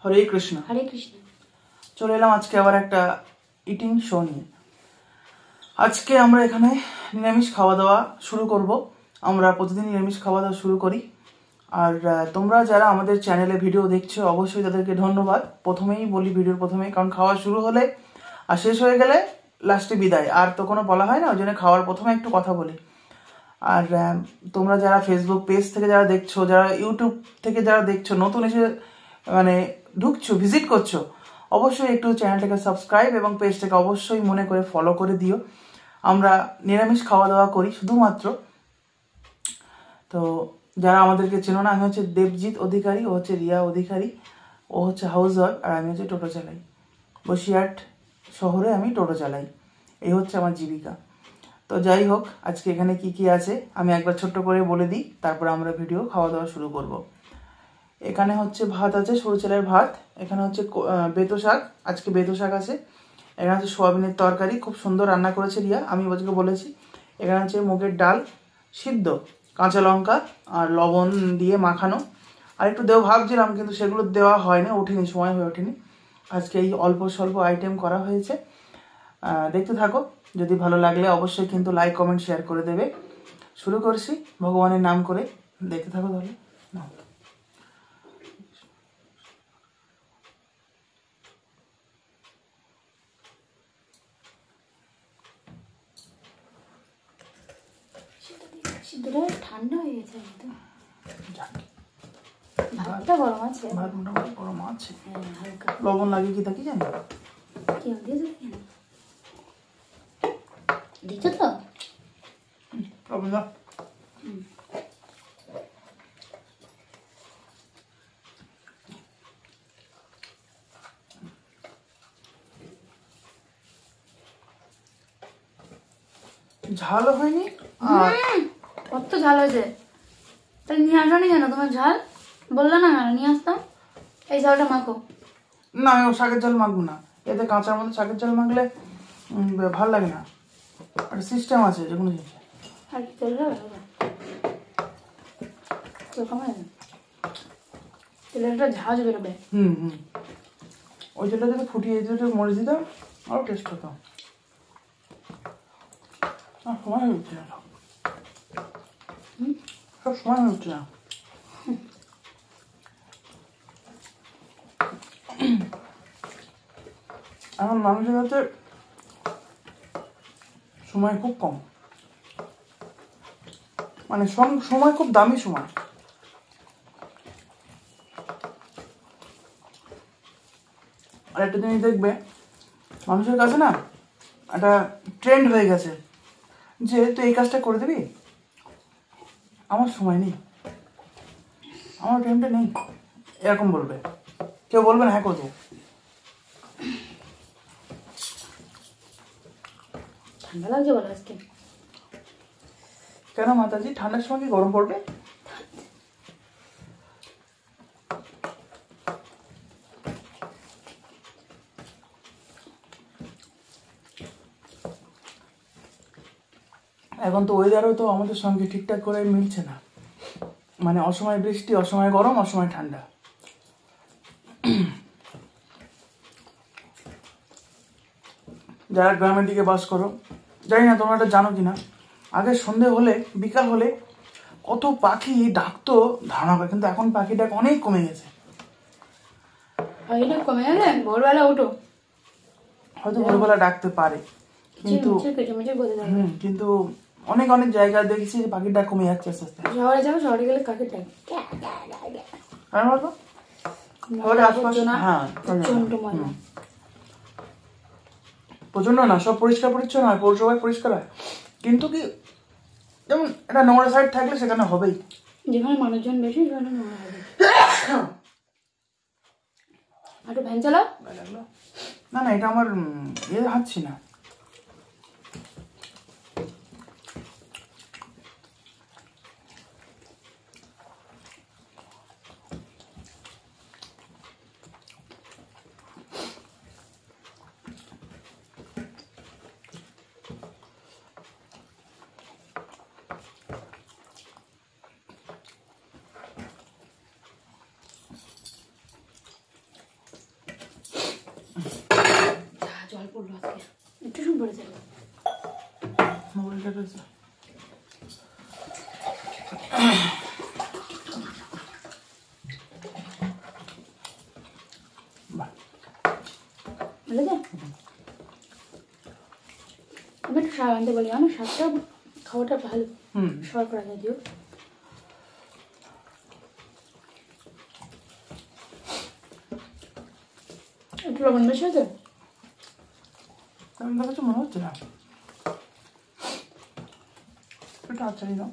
হরে কৃষ্ণ। হরে কৃষ্ণ। চলে এলাম আজকে আবার একটা ইটিং শো নিয়ে। আজকে আমরা এখানে নিরামিষ খাওয়া দাওয়া শুরু করব। আমরা প্রতিদিন নিরামিষ খাওয়া দাওয়া শুরু করি। আর তোমরা যারা আমাদের চ্যানেলে ভিডিও দেখছো অবশ্যই তাদেরকে ধন্যবাদ। প্রথমেই বলি ভিডিওর প্রথমেই, কারণ খাওয়া শুরু হলে আর শেষ হয়ে গেলে লাস্টে বিদায়, আর তো কোনো বলা হয় না, ওই জন্য খাওয়ার প্রথমে একটু কথা বলি। আর তোমরা যারা ফেসবুক পেজ থেকে যারা দেখছো, যারা ইউটিউব থেকে যারা দেখছো, নতুন এসে মানে ঢুকছো, ভিজিট করছো, অবশ্যই একটু চ্যানেলটাকে সাবস্ক্রাইব এবং পেজটাকে অবশ্যই মনে করে ফলো করে দিও। আমরা নিরামিষ খাওয়া দাওয়া করি শুধুমাত্র। তো যারা আমাদেরকে চেনো না, আমি হচ্ছে দেবজিৎ অধিকারী, ও হচ্ছে রিয়া অধিকারী, ও হচ্ছে হাউস ওয়াইফ, আর আমি হচ্ছে টোটো চালাই। বসিরহাট শহরে আমি টোটো চালাই, এই হচ্ছে আমার জীবিকা। তো যাই হোক, আজকে এখানে কি কি আছে আমি একবার ছোট্ট করে বলে দিই, তারপর আমরা ভিডিও খাওয়া দাওয়া শুরু করব। এখানে হচ্ছে ভাত আছে, সরু চালের ভাত। এখানে হচ্ছে বেতো শাক, আজকে বেতো শাক আছে। এখানে হচ্ছে সোয়াবিনের তরকারি, খুব সুন্দর রান্না করেছে রিয়া, আমি আজকে বলেছি। এখানে হচ্ছে মুগের ডাল সিদ্ধ, কাঁচা লঙ্কা আর লবণ দিয়ে মাখানো। আর একটু দেওয়া ভাবছিলাম, কিন্তু সেগুলো দেওয়া হয়নি, ওঠেনি, সময় হয়ে ওঠেনি। আজকে এই অল্প স্বল্প আইটেম করা হয়েছে। দেখতে থাকো, যদি ভালো লাগলে অবশ্যই কিন্তু লাইক কমেন্ট শেয়ার করে দেবে। শুরু করছি ভগবানের নাম করে, দেখতে থাকো তাহলে। সিদ্ধটা ঠান্ডা হয়ে গেছে একদম। ভাতটা গরম আছে, ভাত মোটামুটি গরম আছে। হালকা লবণ লাগে কি তা কি জানি, কি দিয়েছো? দিচ্ছ তো লবণ দাও। ঝালও হয়নি। আর কত ঝাল হয়েছে, তাহলে নিয়ে আসো নি কেন? তোমার ঝাল বললো না কেন নিয়ে আসতাম? এই ঝালটা মাখো। না, আমি শাকের ঝাল মাখবো না, এতে কাঁচার মধ্যে শাকের ঝাল মাখলে ভাল লাগে না। একটা সিস্টেম আছে যে কোনো জিনিস। আর কি তেল দেবে? তেলের একটা ঝাঁজ বেরোবে। ওই তেলটা যদি ফুটিয়ে যদি মরিচ দিতাম আরও টেস্ট হতো। আর সময় হয়ে উঠছে না, সব সময় হয়ে উঠছে না। এখন মানুষের কাছে সময় খুব কম, মানে সময় খুব দামি সময়। আর একটা জিনিস দেখবে, মানুষের কাছে না একটা ট্রেন্ড হয়ে গেছে যে তুই এই কাজটা করে দিবি, আমার সময় নেই, আমার টাইমটা নেই, এরকম বলবে। কেউ বলবে না হ্যাঁ করবো। ঠান্ডা লাগছে বলো আজকে? কেন মাতাজি, ঠান্ডার সময় কি গরম পড়বে? এখন তো ওয়েদারও তো আমাদের সঙ্গে ঠিকঠাক করে মিলছে না, মানে অসময় বৃষ্টি, অসময় গরম, অসময় ঠান্ডা। যারা গ্রামের দিকে বাস করো, জানি না তোমরা এটা জানো কিনা, আগে সন্ধে হলে বিকাল হলে কত পাখি ডাকতো ধারণা করে, কিন্তু এখন পাখি ডাক অনেক কমে গেছে। পাখিটা কমে গেলে ভোরবেলা ওঠো, হয়তো ভোরবেলা ডাকতে পারে, কিন্তু কিন্তু অনেক অনেক জায়গায় দেখেছি যে পাখির ডাক কমে যাচ্ছে আস্তে আস্তে। শহরে যাবো, শহরে গেলে কাকে ডাক প্রচন্ড না, সব পরিষ্কার পরিচ্ছন্ন হয়, পৌরসভায় পরিষ্কার হয়, কিন্তু কি যেমন একটা নোংরা সাইড থাকলে সেখানে হবেই, যেখানে মানুষজন বেশি সেখানে নোংরা হবে। একটু ফ্যান চালাও। না না, এটা আমার হাঁটছি না। পড়ে যাবে। মোবাইলটা রয়েছে। বাহ, বুঝলে? আমি একটু শাক আনতে বলি, আমার শাকটা খাওয়াটা ভালো, শর্করা যদিও। একটু লবণ বেশি হয়েছে? আমার কাছে মনে হচ্ছে না। এটা আচ্ছা না।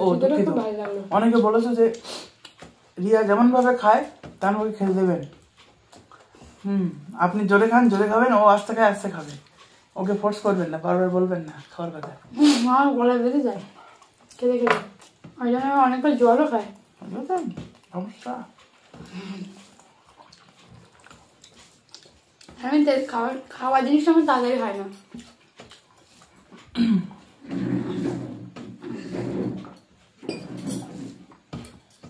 ও দুঃখিত। খুব ভালো লাগলো। অনেকে বলেছে যে রিয়া যেমন ভাবে খায় তেমন ভাবে খেতে দেবেন। আপনি জোরে খান, জোরে খাবেন, ও আস্তে খায় আস্তে খাবে। ওকে ফোর্স করবেন না, বারবার বলবেন না খাওয়ার কথা। আমার গলায় বেঁধে যায় খেতে খেতে, ওই জন্য অনেকবার জলও খায়। বুঝলেন সমস্যা? আমি খাওয়া জিনিসটা আমার তাড়াতাড়ি হয় না।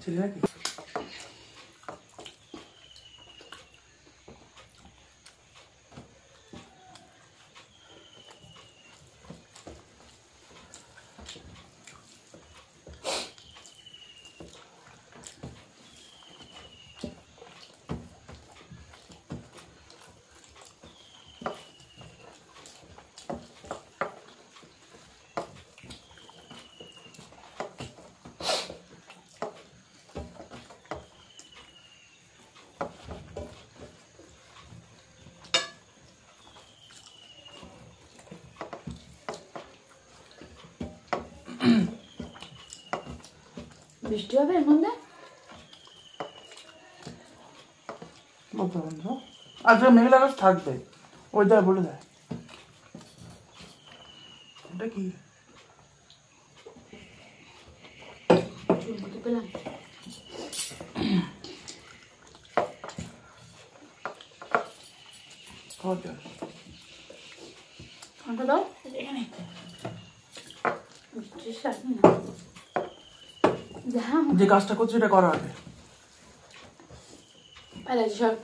ছেলেরা কি বৃষ্টি হবে এর মধ্যে? বলতে পারেন তো। আজকে মেঘলা আকাশ থাকবে, ওয়েদার বলে দেয়। এটা কি চুলকুটি পেলাম। খাওয়া জল? ফোনটা দাও এখানে। যে কাজটা করছি এটা করা আগে। সব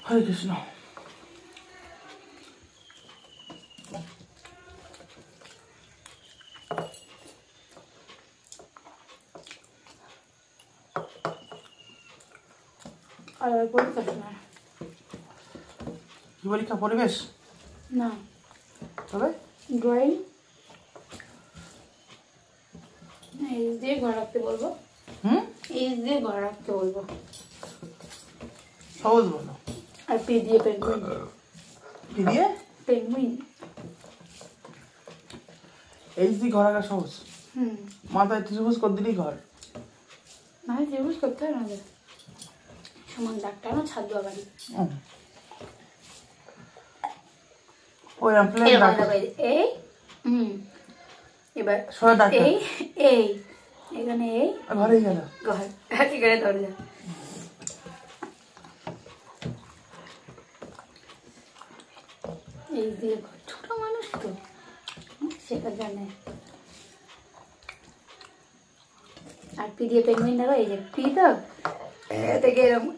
হরে কৃষ্ণ। আর পরীক্ষা না? কি পরীক্ষা? পরিবেশ না, তবে ড্রয়িং। এইচ দিয়ে ঘর রাখতে বলবো। এইচ দিয়ে ঘর রাখতে বলবো। সহজ বলো। আর পি দিয়ে পেঙ্গুইন। কি দিয়ে? পেঙ্গুইন। এইচ দিয়ে ঘর আঁকা সহজ। মাথায় ত্রিভুজ করে দিলেই ঘর। না, ত্রিভুজ করতে হবে না, সমান ডাক্তার না ছাদ বাগানি। ওই প্লেন ডাক্তার। এই এবার সোজা ডাক্তার। এই এই এখানে এই ঘরেই গেল। ঘর এখানে দরজা। এই দিয়ে ছোট মানুষ তো সেটা জানে। আর পি দিয়ে পেঙ্গুইন দেখো, এই যে পি তো থেকে এরকম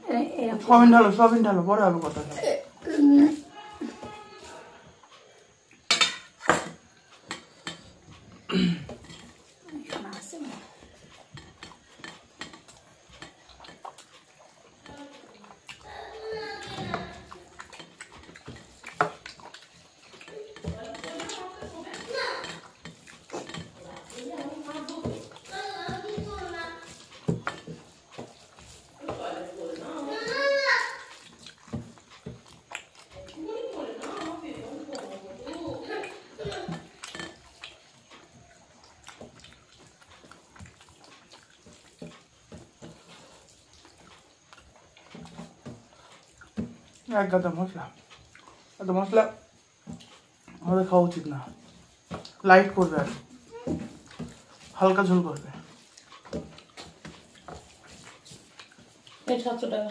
এরকম সবিন ঢালো বড় হবে কথা। এক গাদা মশলা, এত মশলা আমাদের খাওয়া উচিত না। লাইট করবে আর হালকা ঝোল করবে। 700 টাকা।